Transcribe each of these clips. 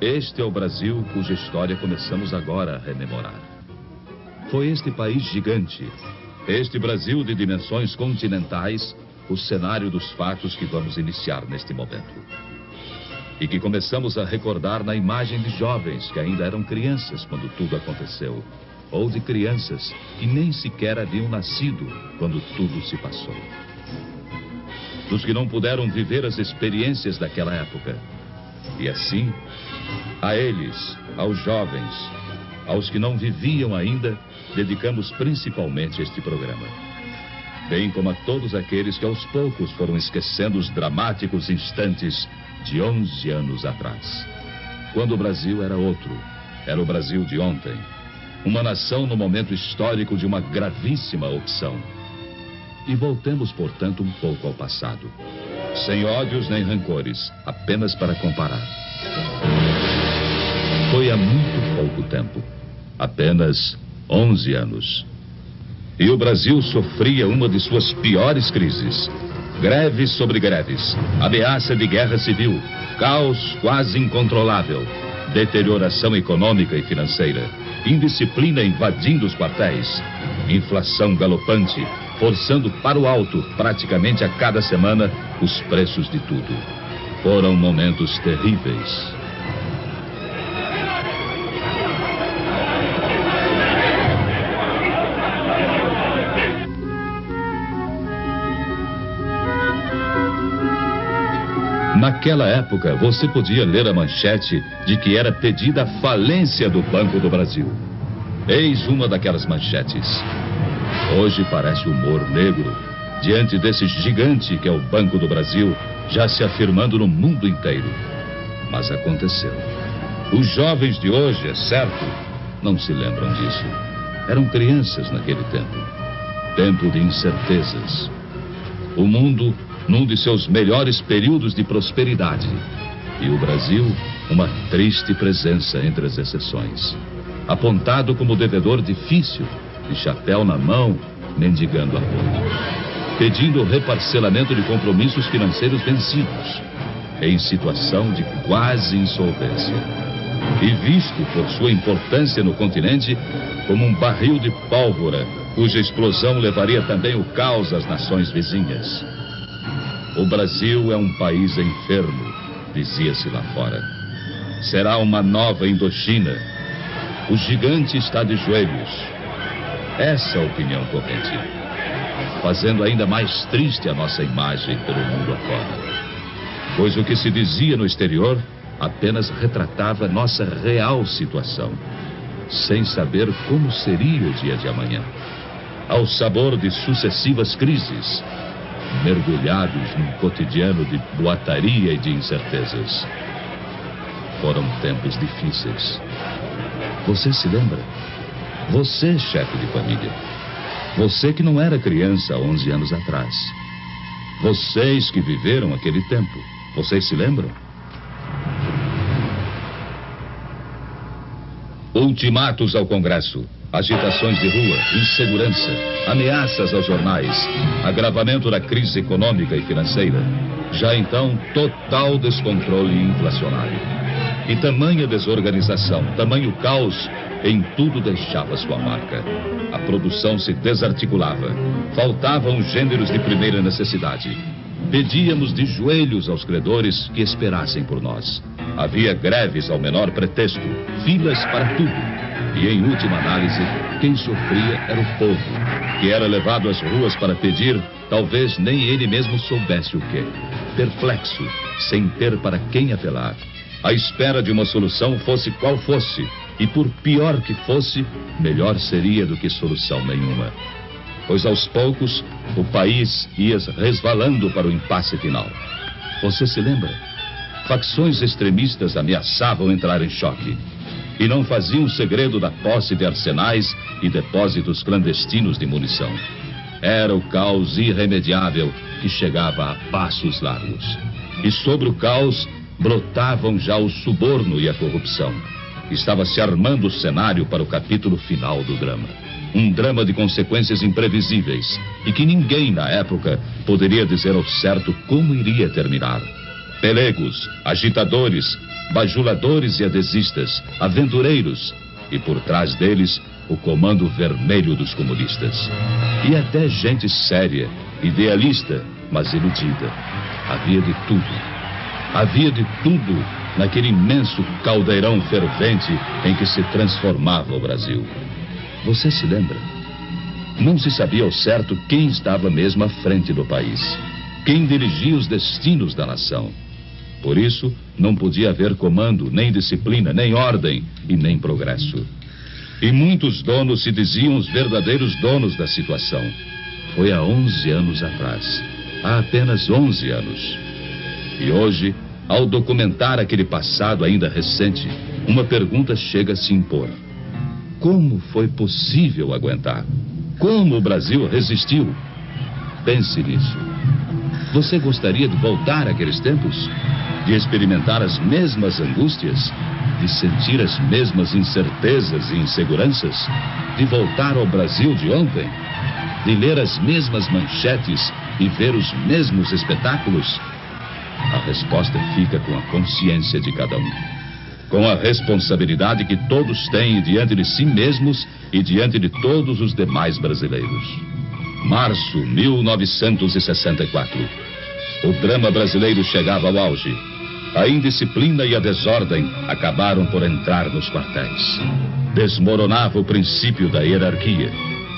Este é o Brasil cuja história começamos agora a rememorar. Foi este país gigante, este Brasil de dimensões continentais, o cenário dos fatos que vamos iniciar neste momento. E que começamos a recordar na imagem de jovens que ainda eram crianças quando tudo aconteceu, ou de crianças que nem sequer haviam nascido quando tudo se passou. Dos que não puderam viver as experiências daquela época. E assim, a eles, aos jovens, aos que não viviam ainda, dedicamos principalmente este programa. Bem como a todos aqueles que aos poucos foram esquecendo os dramáticos instantes de 11 anos atrás. Quando o Brasil era outro, era o Brasil de ontem. Uma nação no momento histórico de uma gravíssima opção. E voltemos, portanto, um pouco ao passado. Sem ódios nem rancores, apenas para comparar. Foi há muito pouco tempo, apenas 11 anos. E o Brasil sofria uma de suas piores crises. Greves sobre greves, ameaça de guerra civil, caos quase incontrolável, deterioração econômica e financeira, indisciplina invadindo os quartéis, inflação galopante, forçando para o alto, praticamente a cada semana, os preços de tudo. Foram momentos terríveis. Naquela época, você podia ler a manchete de que era pedida a falência do Banco do Brasil. Eis uma daquelas manchetes. Hoje parece humor negro, diante desse gigante que é o Banco do Brasil, já se afirmando no mundo inteiro. Mas aconteceu. Os jovens de hoje, é certo, não se lembram disso. Eram crianças naquele tempo. Tempo de incertezas. O mundo num de seus melhores períodos de prosperidade. E o Brasil, uma triste presença entre as exceções. Apontado como devedor difícil, de chapéu na mão, mendigando apoio. Pedindo o reparcelamento de compromissos financeiros vencidos. Em situação de quase insolvência. E visto por sua importância no continente como um barril de pólvora, cuja explosão levaria também o caos às nações vizinhas. O Brasil é um país enfermo, dizia-se lá fora. Será uma nova Indochina. O gigante está de joelhos. Essa é a opinião corrente. Fazendo ainda mais triste a nossa imagem pelo mundo afora. Pois o que se dizia no exterior apenas retratava nossa real situação, sem saber como seria o dia de amanhã. Ao sabor de sucessivas crises, mergulhados num cotidiano de boataria e de incertezas. Foram tempos difíceis. Você se lembra? Você, chefe de família. Você que não era criança há 11 anos atrás. Vocês que viveram aquele tempo. Vocês se lembram? Ultimatos ao Congresso. Agitações de rua, insegurança, ameaças aos jornais, agravamento da crise econômica e financeira. Já então, total descontrole inflacionário. E tamanha desorganização, tamanho caos, em tudo deixava sua marca. A produção se desarticulava. Faltavam os gêneros de primeira necessidade. Pedíamos de joelhos aos credores que esperassem por nós. Havia greves ao menor pretexto, filas para tudo. E, em última análise, quem sofria era o povo, que era levado às ruas para pedir, talvez nem ele mesmo soubesse o quê. Perplexo, sem ter para quem apelar. À espera de uma solução, fosse qual fosse, e por pior que fosse, melhor seria do que solução nenhuma. Pois aos poucos, o país ia resvalando para o impasse final. Você se lembra? Facções extremistas ameaçavam entrar em choque. E não faziam segredo da posse de arsenais e depósitos clandestinos de munição. Era o caos irremediável que chegava a passos largos. E sobre o caos brotavam já o suborno e a corrupção. Estava se armando o cenário para o capítulo final do drama. Um drama de consequências imprevisíveis e que ninguém na época poderia dizer ao certo como iria terminar. Pelegos, agitadores, bajuladores e adesistas, aventureiros, e por trás deles o comando vermelho dos comunistas. E até gente séria, idealista, mas iludida. Havia de tudo. Havia de tudo naquele imenso caldeirão fervente em que se transformava o Brasil. Você se lembra? Não se sabia ao certo quem estava mesmo à frente do país, quem dirigia os destinos da nação. Por isso, não podia haver comando, nem disciplina, nem ordem e nem progresso. E muitos donos se diziam os verdadeiros donos da situação. Foi há 11 anos atrás. Há apenas 11 anos. E hoje, ao documentar aquele passado ainda recente, uma pergunta chega a se impor. Como foi possível aguentar? Como o Brasil resistiu? Pense nisso. Você gostaria de voltar àqueles tempos? De experimentar as mesmas angústias? De sentir as mesmas incertezas e inseguranças? De voltar ao Brasil de ontem? De ler as mesmas manchetes e ver os mesmos espetáculos? A resposta fica com a consciência de cada um, com a responsabilidade que todos têm diante de si mesmos e diante de todos os demais brasileiros. Março 1964. O drama brasileiro chegava ao auge. A indisciplina e a desordem acabaram por entrar nos quartéis. Desmoronava o princípio da hierarquia.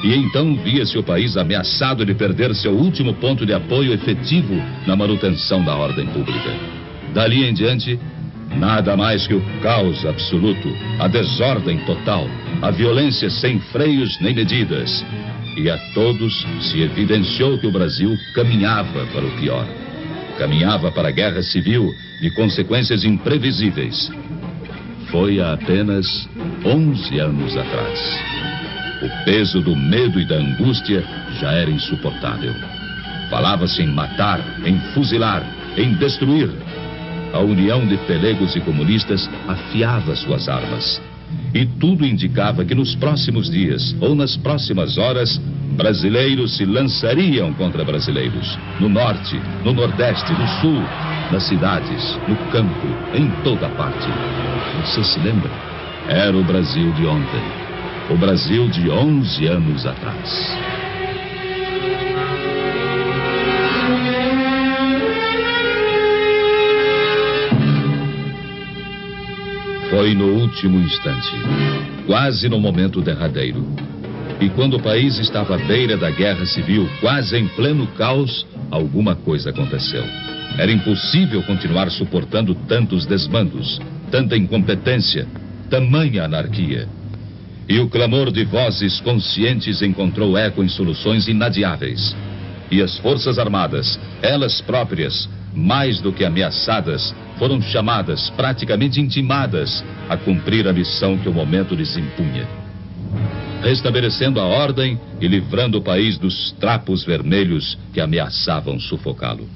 E então via-se o país ameaçado de perder seu último ponto de apoio efetivo na manutenção da ordem pública. Dali em diante, nada mais que o caos absoluto, a desordem total, a violência sem freios nem medidas. E a todos se evidenciou que o Brasil caminhava para o pior. Caminhava para a guerra civil de consequências imprevisíveis. Foi há apenas 11 anos atrás. O peso do medo e da angústia já era insuportável. Falava-se em matar, em fuzilar, em destruir. A união de pelegos e comunistas afiava suas armas. E tudo indicava que nos próximos dias, ou nas próximas horas, brasileiros se lançariam contra brasileiros. No norte, no nordeste, no sul, nas cidades, no campo, em toda parte. Você se lembra? Era o Brasil de ontem. O Brasil de 11 anos atrás. Foi no último instante, quase no momento derradeiro. E quando o país estava à beira da guerra civil, quase em pleno caos, alguma coisa aconteceu. Era impossível continuar suportando tantos desmandos, tanta incompetência, tamanha anarquia. E o clamor de vozes conscientes encontrou eco em soluções inadiáveis. E as Forças Armadas, elas próprias, mais do que ameaçadas, foram chamadas, praticamente intimadas, a cumprir a missão que o momento lhes impunha. Restabelecendo a ordem e livrando o país dos trapos vermelhos que ameaçavam sufocá-lo.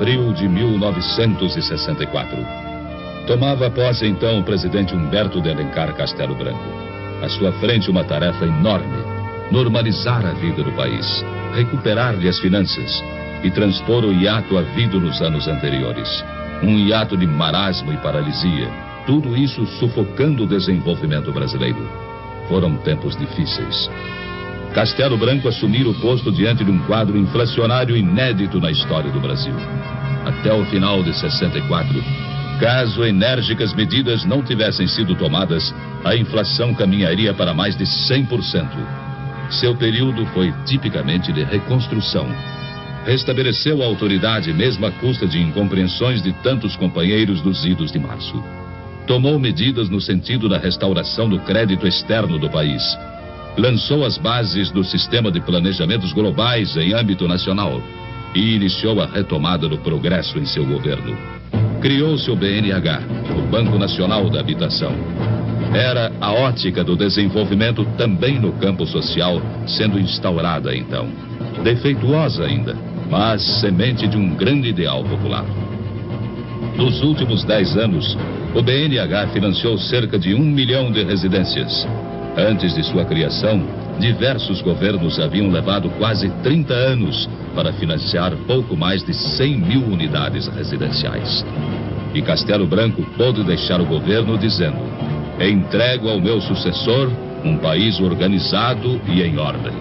Abril de 1964. Tomava posse então o presidente Humberto de Alencar Castelo Branco. À sua frente uma tarefa enorme: normalizar a vida do país, recuperar-lhe as finanças e transpor o hiato havido nos anos anteriores. Um hiato de marasmo e paralisia, tudo isso sufocando o desenvolvimento brasileiro. Foram tempos difíceis. Castelo Branco assumira o posto diante de um quadro inflacionário inédito na história do Brasil. Até o final de 64, caso enérgicas medidas não tivessem sido tomadas, a inflação caminharia para mais de 100%. Seu período foi tipicamente de reconstrução. Restabeleceu a autoridade mesmo à custa de incompreensões de tantos companheiros dos idos de março. Tomou medidas no sentido da restauração do crédito externo do país. Lançou as bases do sistema de planejamentos globais em âmbito nacional e iniciou a retomada do progresso em seu governo. criou-se o BNH, o Banco Nacional da Habitação. Era a ótica do desenvolvimento também no campo social sendo instaurada então. Defeituosa ainda, mas semente de um grande ideal popular. Nos últimos 10 anos, o BNH financiou cerca de 1 milhão de residências. Antes de sua criação, diversos governos haviam levado quase 30 anos para financiar pouco mais de 100 mil unidades residenciais. E Castelo Branco pôde deixar o governo dizendo: entrego ao meu sucessor um país organizado e em ordem.